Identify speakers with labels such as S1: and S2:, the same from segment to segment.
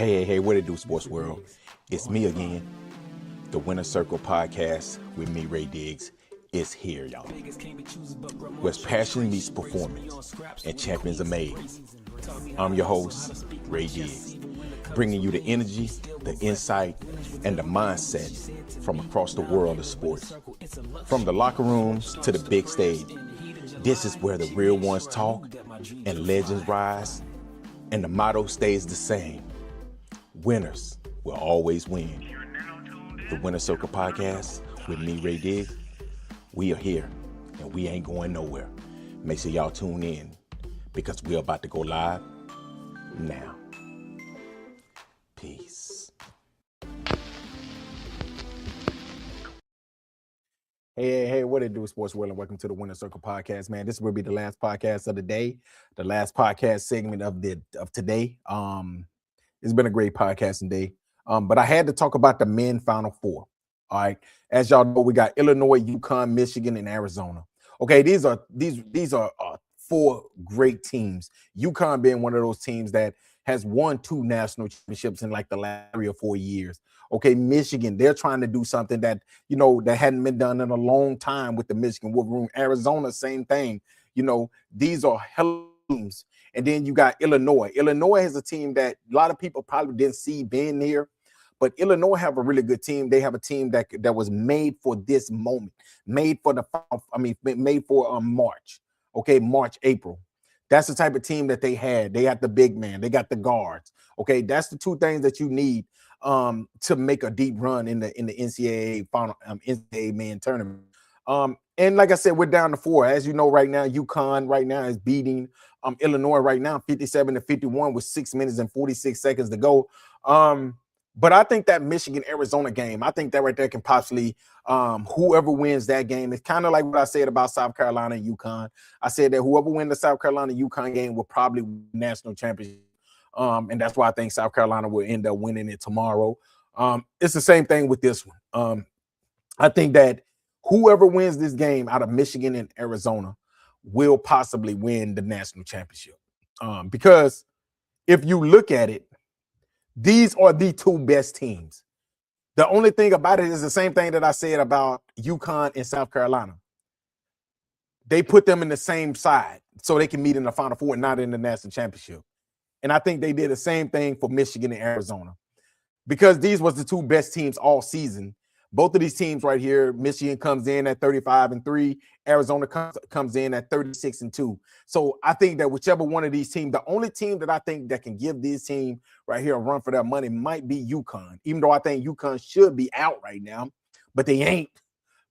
S1: Hey, what it do, sports world? It's me again. The Winner Circle podcast with me, Ray Diggs, is here, y'all. Where passion meets performance and champions are made. I'm your host, Ray Diggs, bringing you the energy, the insight, and the mindset from across the world of sports. From the locker rooms to the big stage, this is where the real ones talk and legends rise, and the motto stays the same. Winners will always win. The Winner Circle podcast with me, Ray Diggs. We are here and we ain't going nowhere. Make sure y'all tune in because we're about to go live now. Peace. Hey, what it do, sports world, and welcome to the Winner Circle podcast, man. This will be the last podcast of the day, the last podcast segment of today. It's been a great podcasting day. But I had to talk about the men Final Four. All right. As y'all know, we got Illinois, UConn, Michigan, and Arizona. Okay, these are four great teams. UConn being one of those teams that has won 2 national championships in like the last 3 or 4 years. Okay, Michigan, they're trying to do something that, that hadn't been done in a long time with the Michigan Wolverines. Arizona, same thing. These are hell teams. And then you got Illinois. Illinois has a team that a lot of people probably didn't see being here, but Illinois have a really good team. They have a team that was made for this moment, made for March. Okay, March, April. That's the type of team that they had. They got the big man. They got the guards. Okay, that's the 2 things that you need to make a deep run in the NCAA final NCAA men tournament. And like I said, we're down to 4. As you know, right now, UConn right now is beating Illinois right now 57-51 with 6 minutes and 46 seconds to go. But I think that Michigan-Arizona game, I think that right there can possibly, whoever wins that game, it's kind of like what I said about South Carolina and UConn. I said that whoever wins the South Carolina-UConn game will probably win the national championship. And that's why I think South Carolina will end up winning it tomorrow. It's the same thing with this one. I think that whoever wins this game out of Michigan and Arizona will possibly win the national championship. Because if you look at it, these are the 2 best teams. The only thing about it is the same thing that I said about UConn and South Carolina. They put them in the same side so they can meet in the Final Four and not in the national championship. And I think they did the same thing for Michigan and Arizona because these was the 2 best teams all season. Both of these teams right here, Michigan comes in at 35-3, Arizona comes in at 36-2. So I think that whichever one of these teams, the only team that I think that can give this team right here a run for their money might be UConn, even though I think UConn should be out right now, but they ain't.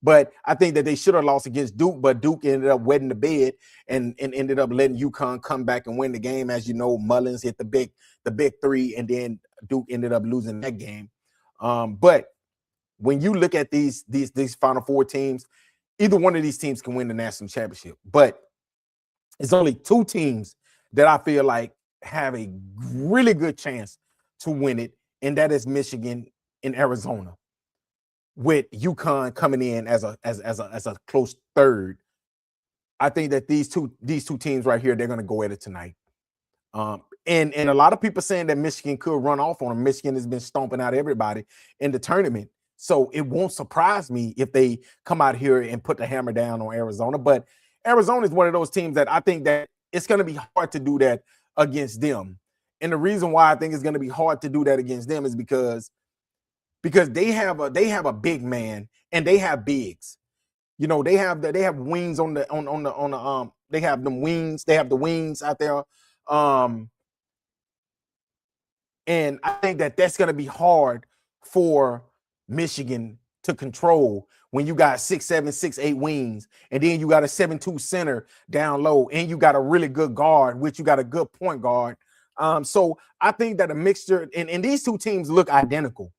S1: But I think that they should have lost against Duke, but Duke ended up wetting the bed and ended up letting UConn come back and win the game. As you know, Mullins hit the big 3, and then Duke ended up losing that game. But when you look at these Final Four teams, either one of these teams can win the national championship. But it's only 2 teams that I feel like have a really good chance to win it, and that is Michigan and Arizona, with UConn coming in as a close third. I think that these two teams right here, they're going to go at it tonight. And a lot of people saying that Michigan could run off on them. Michigan has been stomping out everybody in the tournament. So it won't surprise me if they come out here and put the hammer down on Arizona. But Arizona is one of those teams that I think that it's going to be hard to do that against them. And the reason why I think it's going to be hard to do that against them is because they have a big man and they have bigs. They have wings on the they have them wings. They have the wings out there. And I think that that's going to be hard for Michigan to control when you got 6'7", 6'8" wings, and then you got a 7'2" center down low, and you got a really good guard, which you got a good point guard. So I think that a mixture, and these 2 teams look identical.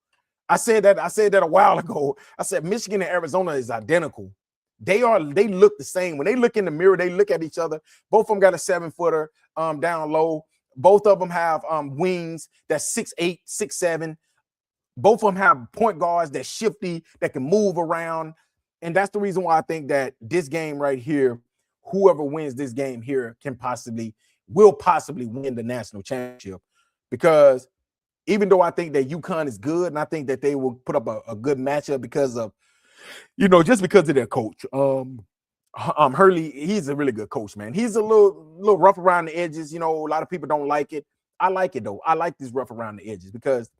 S1: I said that a while ago. I said Michigan and Arizona is identical. They look the same. When they look in the mirror, they look at each other. Both of them got a 7-footer down low. Both of them have wings that's 6'8", 6'7". Both of them have point guards that's shifty, that can move around. And that's the reason why I think that this game right here, whoever wins this game here will possibly win the national championship. Because even though I think that UConn is good, and I think that they will put up a good matchup because of, just because of their coach. Hurley, he's a really good coach, man. He's a little rough around the edges. A lot of people don't like it. I like it though. I like this rough around the edges because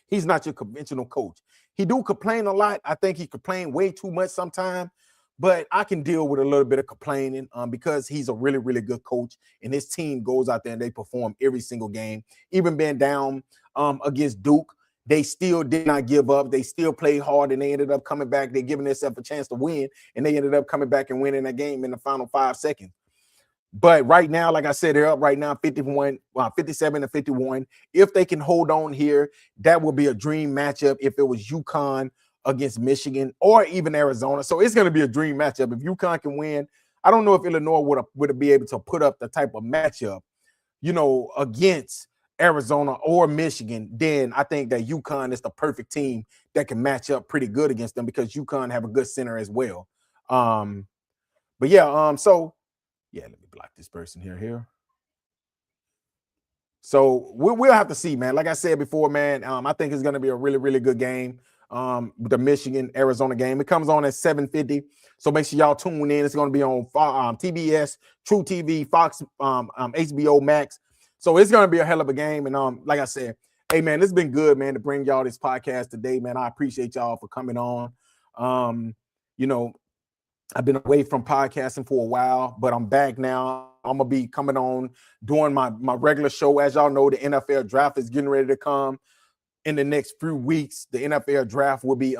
S1: he's not your conventional coach. He do complain a lot. I think he complain way too much sometimes, but I can deal with a little bit of complaining because he's a really, really good coach, and his team goes out there and they perform every single game. Even being down against Duke, they still did not give up. They still played hard, and they ended up coming back. They're giving themselves a chance to win, and they ended up coming back and winning that game in the final 5 seconds. But right now, like I said, they're up right now 57-51. If they can hold on here, that would be a dream matchup if it was UConn against Michigan or even Arizona. So it's going to be a dream matchup. If UConn can win, I don't know if Illinois would be able to put up the type of matchup, against Arizona or Michigan. Then I think that UConn is the perfect team that can match up pretty good against them because UConn have a good center as well. So yeah, let me block this person here. So we'll have to see, man. Like I said before, man, I think it's going to be a really, really good game. The Michigan-Arizona game. It comes on at 7:50. So make sure y'all tune in. It's going to be on TBS, True TV, Fox, HBO Max. So it's going to be a hell of a game. And like I said, hey, man, it's been good, man, to bring y'all this podcast today, man. I appreciate y'all for coming on. I've been away from podcasting for a while, but I'm back now. I'm going to be coming on doing my regular show. As y'all know, the NFL draft is getting ready to come in the next few weeks. The NFL draft will be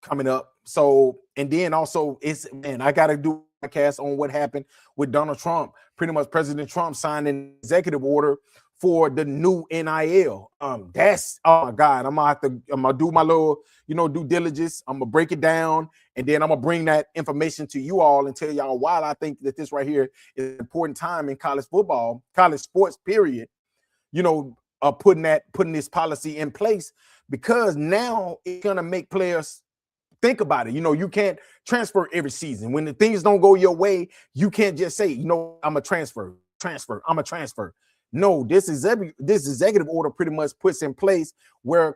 S1: coming up. So, and then also I got to do a podcast on what happened with Donald Trump. Pretty much President Trump signed an executive order for the new NIL. That's, oh my God, I'm gonna do my little, due diligence. I'm gonna break it down, and then I'm gonna bring that information to you all and tell y'all why I think that this right here is an important time in college football, college sports, period. Putting this policy in place, because now it's gonna make players think about it. You can't transfer every season. When the things don't go your way, you can't just say, I'm a transfer. I'm a transfer. No, this executive order pretty much puts in place where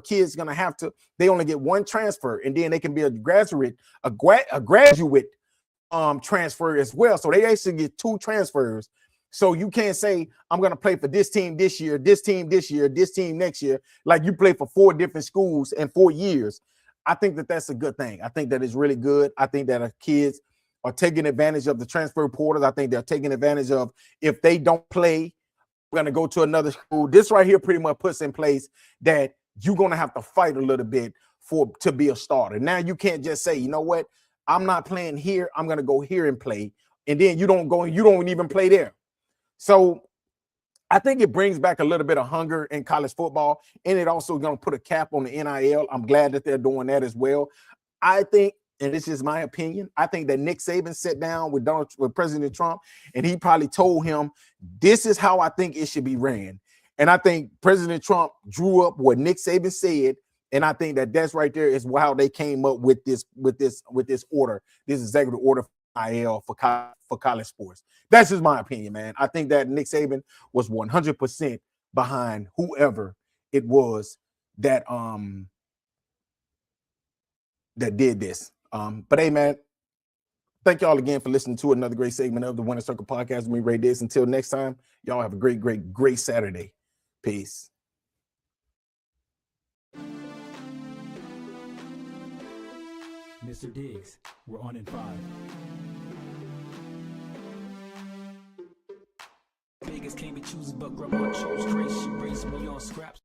S1: kids gonna have to, they only get one transfer, and then they can be a graduate transfer as well. So they actually get 2 transfers. So you can't say, I'm gonna play for this team this year, this team this year, this team next year, like you play for 4 different schools in 4 years. I think that that's a good thing. I think that is really good. I think that kids are taking advantage of the transfer portals. I think they're taking advantage of, if they don't play, we're going to go to another school. This right here pretty much puts in place that you're going to have to fight a little bit to be a starter. Now you can't just say, you know what, I'm not playing here, I'm going to go here and play. And then you don't even play there. So I think it brings back a little bit of hunger in college football, and it also going to put a cap on the NIL. I'm glad that they're doing that as well. I think, and this is my opinion, I think that Nick Saban sat down with President Trump, and he probably told him, this is how I think it should be ran. And I think President Trump drew up what Nick Saban said, and I think that that's right there is how they came up with this order, this executive order for NIL for college sports. That's just my opinion, man. I think that Nick Saban was 100% behind whoever it was that did this. But hey, man, thank y'all again for listening to another great segment of the Winner Circle Podcast with me, Ray Diggs. Until next time, y'all have a great, great, great Saturday. Peace.
S2: Mr. Diggs, we're on in 5. Vegas can't be choosers, but grandma chose grace. She raised me on scraps.